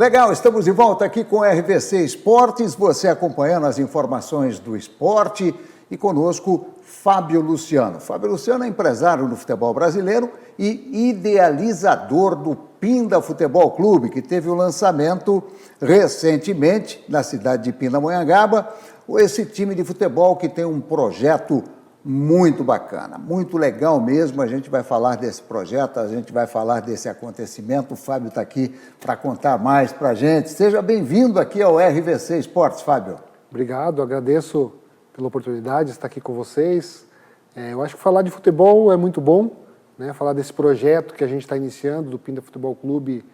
Legal, estamos de volta aqui com o RVC Esportes, você acompanhando as informações do esporte e conosco Fábio Luciano. Fábio Luciano é empresário no futebol brasileiro e idealizador do Pinda Futebol Clube, que teve o lançamento recentemente na cidade de Pindamonhangaba. Esse time de futebol que tem um projeto muito bacana, muito legal mesmo. A gente vai falar desse projeto, a gente vai falar desse acontecimento. O Fábio está aqui para contar mais para a gente. Seja bem-vindo aqui ao RVC Esportes, Fábio. Obrigado, agradeço pela oportunidade de estar aqui com vocês. Eu acho que falar de futebol é muito bom, né? Falar desse projeto que a gente está iniciando, do Pinda Futebol Clube,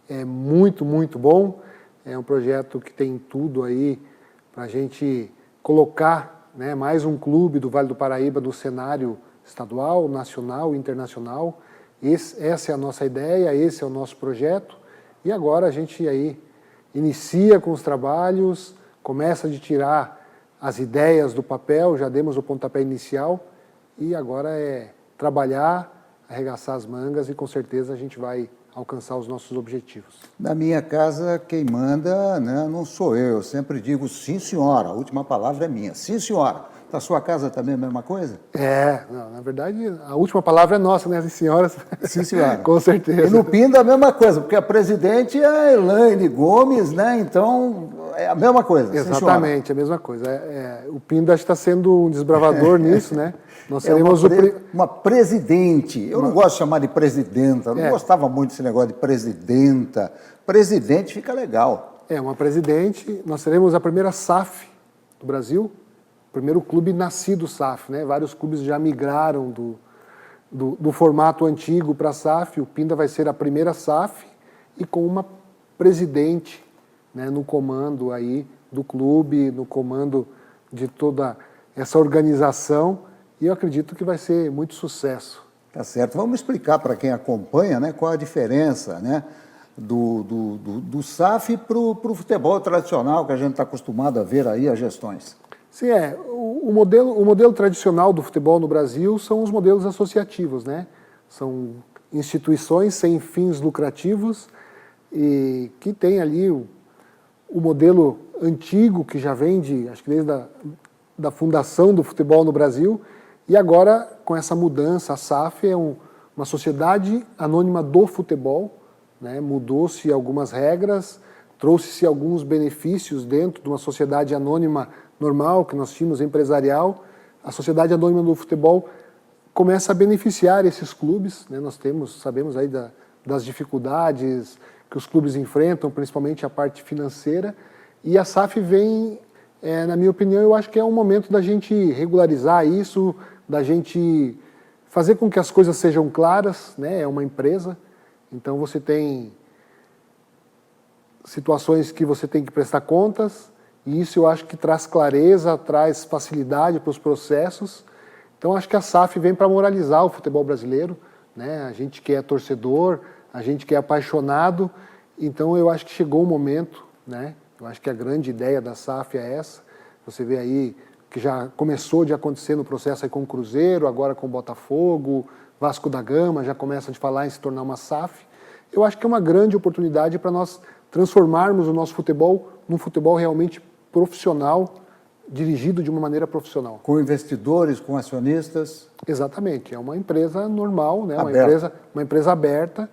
é muito, muito bom. É um projeto que tem tudo aí para a gente colocar, né, mais um clube do Vale do Paraíba no cenário estadual, nacional e internacional. Essa é a nossa ideia, esse é o nosso projeto. E agora a gente aí inicia com os trabalhos, começa a tirar as ideias do papel, já demos o pontapé inicial e agora é trabalhar, arregaçar as mangas e com certeza a gente vai alcançar os nossos objetivos. Na minha casa, quem manda, né, não sou eu sempre digo sim, senhora, a última palavra é minha, sim, senhora. Na sua casa também é a mesma coisa? Não, na verdade, a última palavra é nossa, né, senhoras? Sim, senhora. Com certeza. E no Pinda a mesma coisa, porque a presidente é a Elaine Gomes, né, então é a mesma coisa. Exatamente, a mesma coisa. O Pinda está sendo um desbravador nisso, né? Nós seremos uma presidente. Eu não gosto de chamar de presidenta, eu não gostava muito desse negócio de presidenta. Presidente fica legal. Uma presidente. Nós seremos a primeira SAF do Brasil, o primeiro clube nascido SAF, né? Vários clubes já migraram do formato antigo para a SAF. O Pinda vai ser a primeira SAF e com uma presidente, né, no comando aí do clube, no comando de toda essa organização. E eu acredito que vai ser muito sucesso. Tá certo. Vamos explicar para quem acompanha, né, qual a diferença, né, do SAF para o futebol tradicional que a gente está acostumado a ver aí, as gestões. Sim, o modelo tradicional do futebol no Brasil são os modelos associativos, né? São instituições sem fins lucrativos e que tem ali o modelo antigo que já vem acho que desde da fundação do futebol no Brasil. E agora, com essa mudança, a SAF é uma sociedade anônima do futebol, né? Mudou-se algumas regras, trouxe-se alguns benefícios dentro de uma sociedade anônima normal, que nós tínhamos, empresarial. A sociedade anônima do futebol começa a beneficiar esses clubes, né? Nós sabemos aí das dificuldades que os clubes enfrentam, principalmente a parte financeira, e a SAF vem, na minha opinião, eu acho que é um momento da gente regularizar isso, da gente fazer com que as coisas sejam claras, né? É uma empresa, então você tem situações que você tem que prestar contas, e isso eu acho que traz clareza, traz facilidade para os processos. Então acho que a SAF vem para moralizar o futebol brasileiro, né? A gente que é torcedor, a gente que é apaixonado, então eu acho que chegou o momento, né? Eu acho que a grande ideia da SAF é essa. Você vê aí que já começou de acontecer no processo aí com o Cruzeiro, agora com o Botafogo, Vasco da Gama, já começa a falar em se tornar uma SAF. Eu acho que é uma grande oportunidade para nós transformarmos o nosso futebol num futebol realmente profissional, dirigido de uma maneira profissional. Com investidores, com acionistas? Exatamente, é uma empresa normal, né? Uma empresa aberta,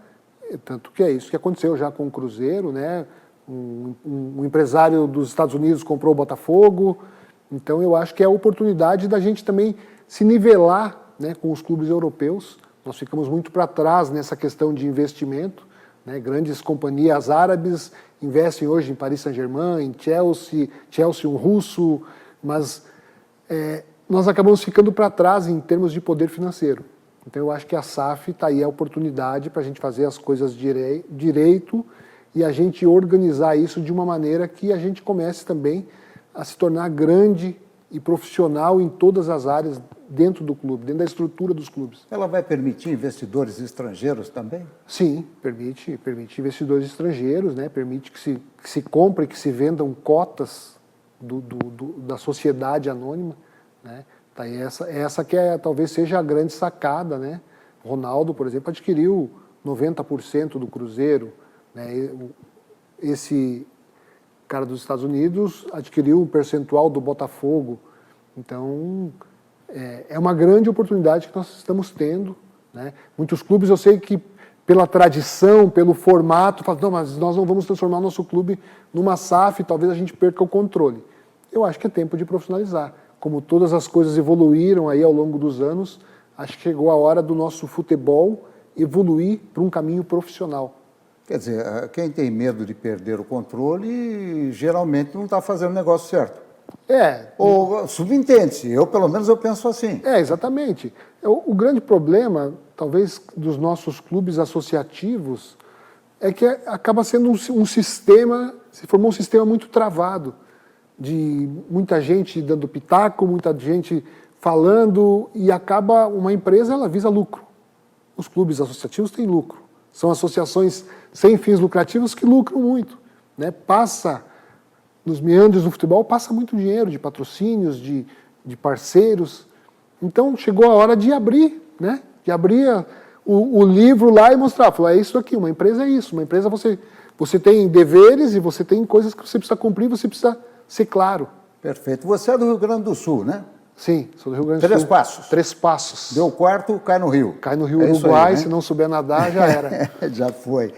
tanto que é isso que aconteceu já com o Cruzeiro, né? Um empresário dos Estados Unidos comprou o Botafogo, então eu acho que é a oportunidade da gente também se nivelar, né, com os clubes europeus. Nós ficamos muito para trás nessa questão de investimento, né? Grandes companhias árabes investem hoje em Paris Saint-Germain, em Chelsea um russo, mas nós acabamos ficando para trás em termos de poder financeiro. Então eu acho que a SAF está aí a oportunidade para a gente fazer as coisas direito e a gente organizar isso de uma maneira que a gente comece também a se tornar grande e profissional em todas as áreas dentro do clube, dentro da estrutura dos clubes. Ela vai permitir investidores estrangeiros também? Sim, permite investidores estrangeiros, né? Permite que se compre, que se vendam cotas da sociedade anônima, né? Tá, e essa que talvez seja a grande sacada, né? Ronaldo, por exemplo, adquiriu 90% do Cruzeiro, né? esse cara dos Estados Unidos adquiriu um percentual do Botafogo. Então, é uma grande oportunidade que nós estamos tendo, né? Muitos clubes, eu sei que pela tradição, pelo formato, falam, não, mas nós não vamos transformar o nosso clube numa SAF, talvez a gente perca o controle. Eu acho que é tempo de profissionalizar. Como todas as coisas evoluíram aí ao longo dos anos, acho que chegou a hora do nosso futebol evoluir para um caminho profissional. Quer dizer, quem tem medo de perder o controle, geralmente não está fazendo o negócio certo. Ou subentende-se, pelo menos eu penso assim. Exatamente. O grande problema, talvez, dos nossos clubes associativos é que acaba sendo um sistema, se formou um sistema muito travado, de muita gente dando pitaco, muita gente falando, e acaba, uma empresa, ela visa lucro. Os clubes associativos têm lucro. São associações sem fins lucrativos que lucram muito, né? Nos meandros do futebol, passa muito dinheiro de patrocínios, de parceiros. Então, chegou a hora de abrir, né? De abrir o livro lá e mostrar. Falar, é isso aqui, uma empresa é isso. Uma empresa você tem deveres e você tem coisas que você precisa cumprir, você precisa ser claro. Perfeito. Você é do Rio Grande do Sul, né? Sim, sou do Rio Grande do Sul. 3 Passos. 3 Passos. Deu quarto, cai no Rio. Cai no Rio Uruguai, aí, né? Se não souber nadar, já era. Já foi.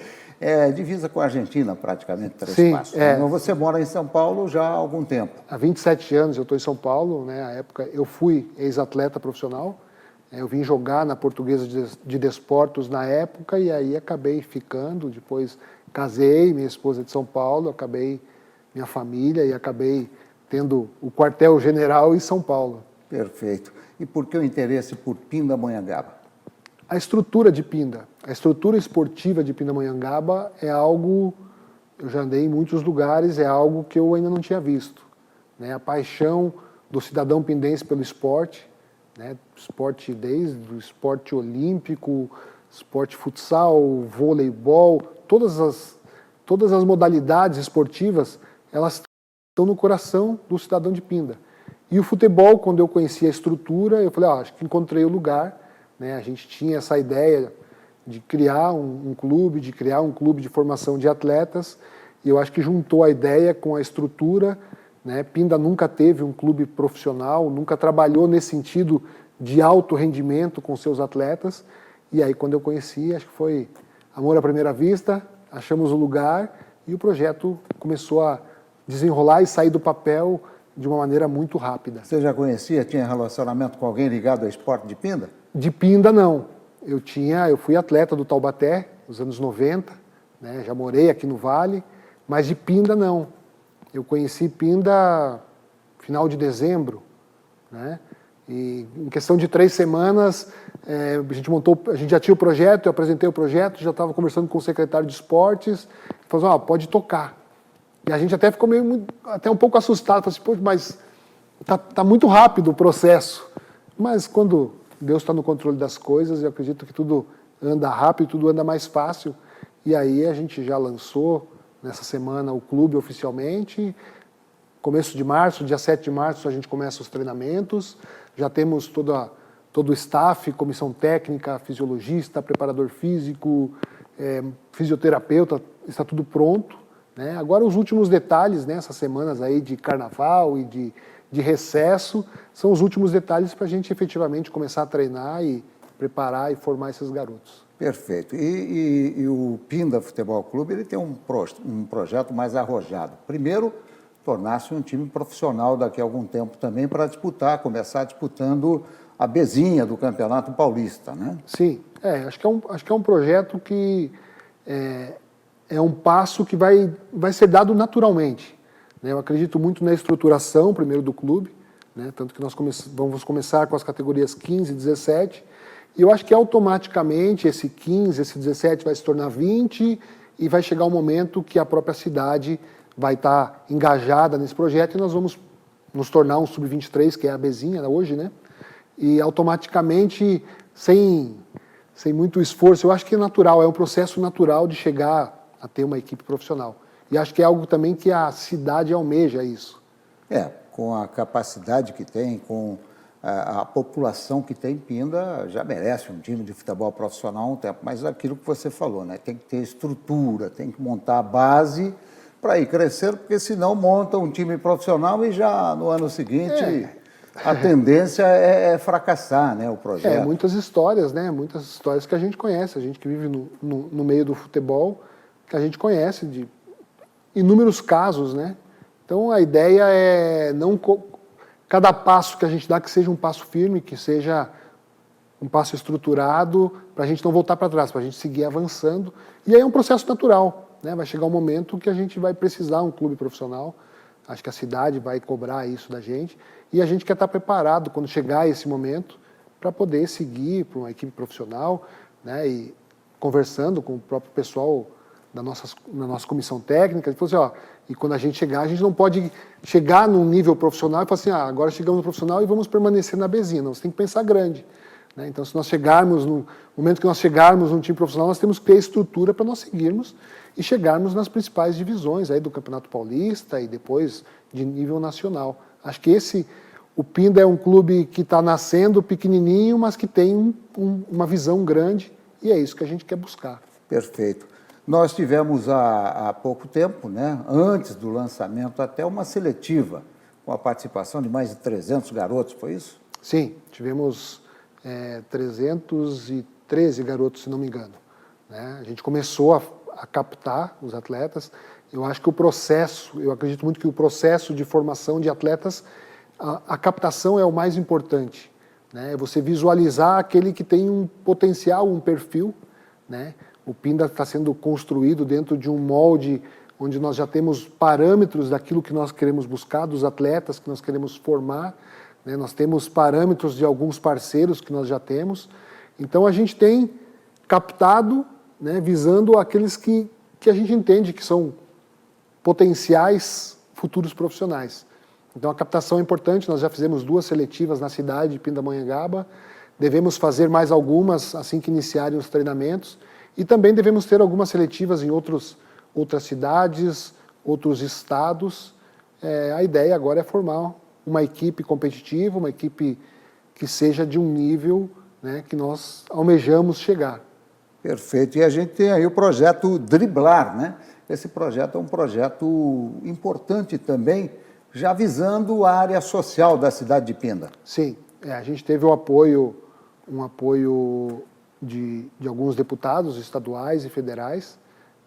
Divisa com a Argentina, praticamente, 3 Sim, Passos. Mas você mora em São Paulo já há algum tempo. Há 27 anos eu estou em São Paulo, né? Na época eu fui ex-atleta profissional. Eu vim jogar na Portuguesa de Desportos na época e aí acabei ficando. Depois casei, minha esposa é de São Paulo, acabei minha família e acabei tendo o quartel-general em São Paulo. Perfeito. E por que o interesse por Pindamonhangaba? A estrutura de Pinda, a estrutura esportiva de Pindamonhangaba é algo, eu já andei em muitos lugares, é algo que eu ainda não tinha visto, né? A paixão do cidadão pindense pelo esporte, né? Esporte desde o esporte olímpico, esporte futsal, voleibol, todas as modalidades esportivas, elas estão no coração do cidadão de Pinda. E o futebol, quando eu conheci a estrutura, eu falei, acho que encontrei o lugar, né? A gente tinha essa ideia de criar um clube, de formação de atletas, e eu acho que juntou a ideia com a estrutura, né? Pinda nunca teve um clube profissional, nunca trabalhou nesse sentido de alto rendimento com seus atletas, e aí quando eu conheci, acho que foi amor à primeira vista, achamos o lugar, e o projeto começou a desenrolar e sair do papel de uma maneira muito rápida. Você já conhecia, tinha relacionamento com alguém ligado ao esporte de Pinda? De Pinda, não. Eu fui atleta do Taubaté, nos anos 90, né? Já morei aqui no Vale, mas de Pinda, não. Eu conheci Pinda final de dezembro, né? E em questão de 3 semanas, a gente já tinha o projeto, eu apresentei o projeto, já estava conversando com o secretário de esportes, falou, pode tocar. E a gente até ficou até um pouco assustado, falou assim, pô, mas tá muito rápido o processo. Mas quando Deus está no controle das coisas, eu acredito que tudo anda rápido, tudo anda mais fácil. E aí a gente já lançou nessa semana o clube oficialmente. Começo de março, dia 7 de março, a gente começa os treinamentos. Já temos todo o staff, comissão técnica, fisiologista, preparador físico, fisioterapeuta, está tudo pronto, né? Agora os últimos detalhes, né, essas semanas aí de carnaval e de recesso, são os últimos detalhes para a gente efetivamente começar a treinar e preparar e formar esses garotos. Perfeito. E o Pinda Futebol Clube ele tem um projeto mais arrojado. Primeiro, tornar-se um time profissional daqui a algum tempo também para começar disputando a Bezinha do Campeonato Paulista, né? Sim, acho que é um projeto que é um passo que vai ser dado naturalmente, né? Eu acredito muito na estruturação, primeiro, do clube, né? Tanto que nós vamos começar com as categorias 15 e 17, e eu acho que automaticamente esse 15, esse 17 vai se tornar 20, e vai chegar um momento que a própria cidade vai estar engajada nesse projeto, e nós vamos nos tornar um sub-23, que é a Bezinha hoje, né? E automaticamente, sem muito esforço, eu acho que é natural, é um processo natural de chegar a ter uma equipe profissional. E acho que é algo também que a cidade almeja isso. Com a capacidade que tem, com a população que tem, Pinda já merece um time de futebol profissional há um tempo. Mas aquilo que você falou, né? Tem que ter estrutura, tem que montar a base para ir crescendo, porque senão monta um time profissional e já no ano seguinte a tendência é fracassar, né, o projeto. Muitas histórias, né? Muitas histórias que a gente conhece, a gente que vive no meio do futebol, que a gente conhece de inúmeros casos, né? Então a ideia é cada passo que a gente dá que seja um passo firme, que seja um passo estruturado, para a gente não voltar para trás, para a gente seguir avançando. E aí é um processo natural, né? Vai chegar um momento que a gente vai precisar um clube profissional, acho que a cidade vai cobrar isso da gente, e a gente quer estar preparado quando chegar esse momento para poder seguir para uma equipe profissional, né? E conversando com o próprio pessoal da nossa comissão técnica, ele falou assim, e quando a gente chegar, a gente não pode chegar num nível profissional e falar assim, agora chegamos no profissional e vamos permanecer na Bzinha. Não, você tem que pensar grande, né? Então, se nós chegarmos, no momento que nós chegarmos num time profissional, nós temos que ter estrutura para nós seguirmos e chegarmos nas principais divisões aí do Campeonato Paulista e depois de nível nacional. Acho que o Pinda é um clube que está nascendo pequenininho, mas que tem uma visão grande e é isso que a gente quer buscar. Perfeito. Nós tivemos há pouco tempo, né, antes do lançamento, até uma seletiva, com a participação de mais de 300 garotos, foi isso? Sim, tivemos 313 garotos, se não me engano, né? A gente começou a captar os atletas. Eu acho que eu acredito muito que o processo de formação de atletas, a captação é o mais importante, né? É você visualizar aquele que tem um potencial, um perfil, né? O Pinda está sendo construído dentro de um molde onde nós já temos parâmetros daquilo que nós queremos buscar, dos atletas que nós queremos formar, né? Nós temos parâmetros de alguns parceiros que nós já temos. Então, a gente tem captado, né, visando aqueles que a gente entende que são potenciais futuros profissionais. Então, a captação é importante. Nós já fizemos 2 seletivas na cidade de Pindamonhangaba, devemos fazer mais algumas assim que iniciarem os treinamentos. E também devemos ter algumas seletivas em outras cidades, outros estados. A ideia agora é formar uma equipe competitiva, uma equipe que seja de um nível, né, que nós almejamos chegar. Perfeito. E a gente tem aí o projeto Driblar, né? Esse projeto é um projeto importante também, já visando a área social da cidade de Pinda. Sim, a gente teve um apoio de alguns deputados estaduais e federais,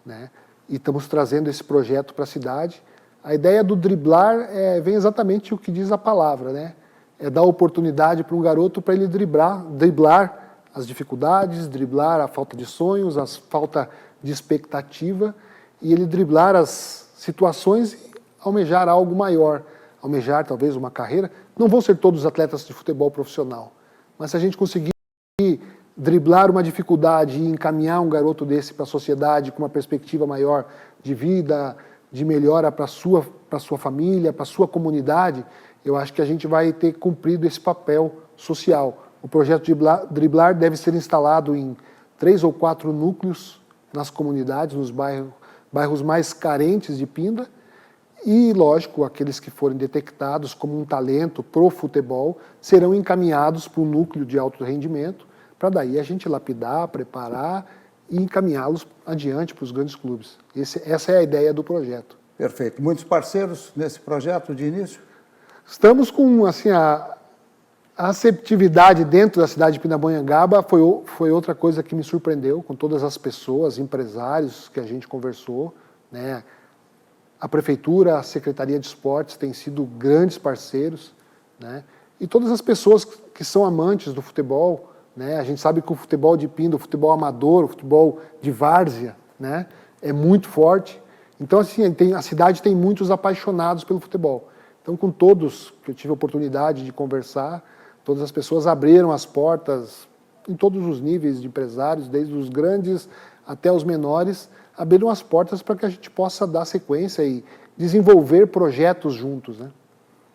né? E estamos trazendo esse projeto para a cidade. A ideia do driblar vem exatamente o que diz a palavra, né? É dar oportunidade para um garoto para ele driblar as dificuldades, driblar a falta de sonhos, a falta de expectativa, e ele driblar as situações e almejar algo maior, almejar talvez uma carreira. Não vão ser todos atletas de futebol profissional, mas se a gente conseguir driblar uma dificuldade e encaminhar um garoto desse para a sociedade com uma perspectiva maior de vida, de melhora para a sua família, para a sua comunidade, eu acho que a gente vai ter cumprido esse papel social. O projeto Driblar deve ser instalado em 3 ou 4 núcleos nas comunidades, nos bairros mais carentes de Pinda, e, lógico, aqueles que forem detectados como um talento pro futebol serão encaminhados para um núcleo de alto rendimento, para daí a gente lapidar, preparar e encaminhá-los adiante para os grandes clubes. Essa é a ideia do projeto. Perfeito. Muitos parceiros nesse projeto de início? Estamos com, assim, a receptividade dentro da cidade de Pindamonhangaba foi outra coisa que me surpreendeu, com todas as pessoas, empresários que a gente conversou, né? A Prefeitura, a Secretaria de Esportes têm sido grandes parceiros, né? E todas as pessoas que são amantes do futebol, né? A gente sabe que o futebol de Pinda, o futebol amador, o futebol de várzea, né, é muito forte. Então, assim, a cidade tem muitos apaixonados pelo futebol. Então, com todos que eu tive a oportunidade de conversar, todas as pessoas abriram as portas, em todos os níveis de empresários, desde os grandes até os menores, abriram as portas para que a gente possa dar sequência e desenvolver projetos juntos, né?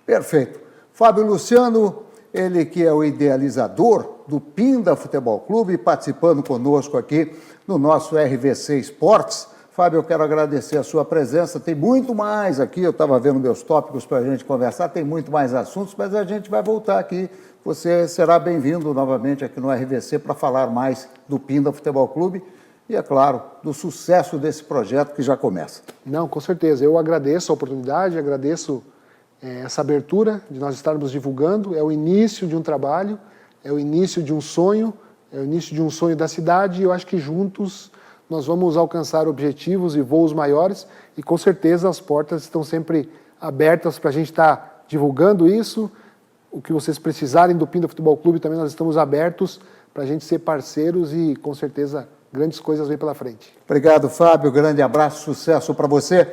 Perfeito. Fábio Luciano, ele que é o idealizador do Pinda Futebol Clube, participando conosco aqui no nosso RVC Esportes. Fábio, eu quero agradecer a sua presença. Tem muito mais aqui, eu estava vendo meus tópicos para a gente conversar, tem muito mais assuntos, mas a gente vai voltar aqui. Você será bem-vindo novamente aqui no RVC para falar mais do Pinda Futebol Clube. e, é claro, do sucesso desse projeto que já começa. Não, com certeza. Eu agradeço a oportunidade, agradeço essa abertura de nós estarmos divulgando. É o início de um trabalho, é o início de um sonho, é o início de um sonho da cidade, e eu acho que juntos nós vamos alcançar objetivos e voos maiores, e com certeza as portas estão sempre abertas para a gente estar divulgando isso. O que vocês precisarem do Pinda Futebol Clube também, nós estamos abertos para a gente ser parceiros e, com certeza, grandes coisas vêm pela frente. Obrigado, Fábio. Grande abraço, sucesso para você.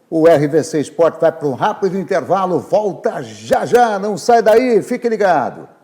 O RVC Esporte vai para um rápido intervalo, volta já já, não sai daí, fique ligado.